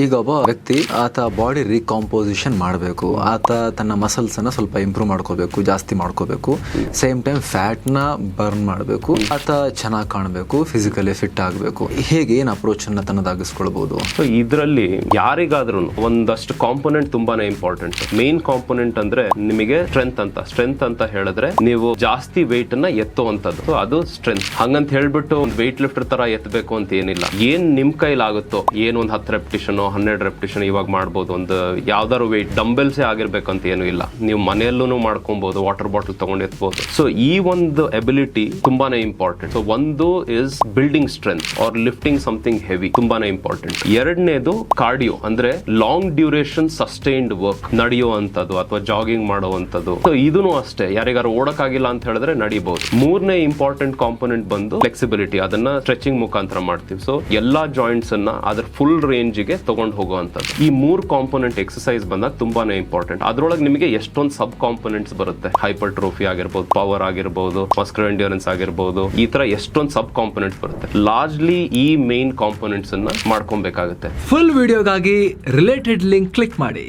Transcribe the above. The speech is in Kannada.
ಈಗ ಒಬ್ಬ ವ್ಯಕ್ತಿ ಆತ ಬಾಡಿ ರೀಕಾಂಪೋಸಿಷನ್ ಮಾಡಬೇಕು, ಆತ ತನ್ನ ಮಸಲ್ಸ್ ಅನ್ನ ಸ್ವಲ್ಪ ಇಂಪ್ರೂವ್ ಮಾಡ್ಕೋಬೇಕು, ಜಾಸ್ತಿ ಮಾಡ್ಕೋಬೇಕು, ಸೇಮ್ ಟೈಮ್ ಫ್ಯಾಟ್ ನ ಬರ್ನ್ ಮಾಡಬೇಕು, ಆತ ಚೆನ್ನಾಗಿ ಕಾಣಬೇಕು, ಫಿಸಿಕಲಿ ಫಿಟ್ ಆಗಬೇಕು. ಹೇಗೆ ಏನ್ ಅಪ್ರೋಚ್ ಅನ್ನ ತನ್ನದಾಗಿಸ್ಕೊಳ್ಬಹುದು? ಸೊ ಇದರಲ್ಲಿ ಯಾರಿಗಾದ್ರೂ ಒಂದಷ್ಟು ಕಾಂಪೊನೆಂಟ್ ತುಂಬಾನೇ ಇಂಪಾರ್ಟೆಂಟ್. ಮೇನ್ ಕಾಂಪೊನೆಂಟ್ ಅಂದ್ರೆ ನಿಮಗೆ ಸ್ಟ್ರೆಂತ್ ಅಂತ ಹೇಳಿದ್ರೆ ನೀವು ಜಾಸ್ತಿ ವೆಯ್ಟ್ ಅನ್ನ ಎತ್ತುವಂತದ್ದು, ಸೊ ಅದು ಸ್ಟ್ರೆಂತ್. ಹಂಗಂತ ಹೇಳ್ಬಿಟ್ಟು ಒಂದು ವೆಯ್ಟ್ ಲಿಫ್ಟರ್ ತರ ಎತ್ತಬೇಕು ಅಂತ ಏನಿಲ್ಲ. ಏನ್ ನಿಮ್ ಕೈಲಾಗುತ್ತೋ, ಏನ್ ಒಂದು 10 ರೆಪ್ಟಿಷನ್ 12 ರೆಪ್ಟಿಷನ್ ಇವಾಗ ಮಾಡ್ಬೋದು. ಒಂದು ಯಾವ್ದಾದ್ರು ವೆಯ್ಟ್ ಡಂಬೆಲ್ಸೇ ಆಗಿರ್ಬೇಕಂತ ಏನು ಇಲ್ಲ, ನೀವು ಮನೆಯಲ್ಲೂ ಮಾಡ್ಕೊಬಹುದು, ವಾಟರ್ ಬಾಟಲ್ ತಗೊಂಡು ಎತ್ಬಹುದು. ಸೊ ಈ ಒಂದು ಎಬಿಲಿಟಿ ತುಂಬಾನೇ ಇಂಪಾರ್ಟೆಂಟ್. ಸೊ ಒಂದು is building strength R lifting something heavy, ತುಂಬಾನೇ ಇಂಪಾರ್ಟೆಂಟ್. ಎರಡನೇದು ಕಾರ್ಡಿಯೋ, ಅಂದ್ರೆ ಲಾಂಗ್ ಡ್ಯೂರೇಷನ್ ಸಸ್ಟೈನ್ಡ್ ವರ್ಕ್, ನಡೆಯುವಂತದ್ದು ಅಥವಾ ಜಾಗಿಂಗ್ ಮಾಡುವಂತದ್ದು. ಸೊ ಇದೂ ಅಷ್ಟೇ, ಯಾರಿಗಾರು ಓಡಕ್ಕಾಗಿಲ್ಲ ಅಂತ ಹೇಳಿದ್ರೆ ನಡಿಬಹುದು. ಮೂರನೇ ಇಂಪಾರ್ಟೆಂಟ್ ಕಾಂಪೊನೆಂಟ್ ಬಂದು ಫ್ಲೆಕ್ಸಿಬಿಲಿಟಿ, ಅದನ್ನ ಸ್ಟ್ರೆಚಿಂಗ್ ಮುಖಾಂತರ ಮಾಡ್ತೀವಿ. ಸೊ ಎಲ್ಲಾ ಜಾಯಿಂಟ್ಸ್ ಅನ್ನ ಅದರ ಫುಲ್ ರೇಂಜ್ ಗೆ ತಗೊಂಡು ಹೋಗುವಂತದ್ದು. ಈ 3 ಕಾಂಪೊನೆಂಟ್ ಎಕ್ಸರ್ಸೈಸ್ ಬಂದಾಗ ತುಂಬಾನೇ ಇಂಪಾರ್ಟೆಂಟ್. ಅದ್ರೊಳಗೆ ನಿಮಗೆ ಎಷ್ಟೊಂದು ಸಬ್ ಕಾಂಪೊನೆಂಟ್ಸ್ ಬರುತ್ತೆ. ಹೈಪರ್ ಟ್ರೋಫಿ ಆಗಿರ್ಬೋದು, ಪವರ್ ಆಗಿರ್ಬೋದು, ಮಸ್ಕ್ಯುಲರ್ ಎಂಡ್ಯೂರೆನ್ಸ್ ಆಗಿರ್ಬೋದು, ಈ ತರ ಎಷ್ಟೊಂದು ಸಬ್ ಕಾಂಪೊನೆಂಟ್ಸ್ ಬರುತ್ತೆ. ಲಾರ್ಜ್ಲಿ ಈ ಮೇನ್ ಕಾಂಪೊನೆಂಟ್ಸ್ ಅನ್ನ ಮಾಡ್ಕೊಬೇಕಾಗುತ್ತೆ. ಫುಲ್ ವಿಡಿಯೋಗಾಗಿ ರಿಲೇಟೆಡ್ ಲಿಂಕ್ ಕ್ಲಿಕ್ ಮಾಡಿ.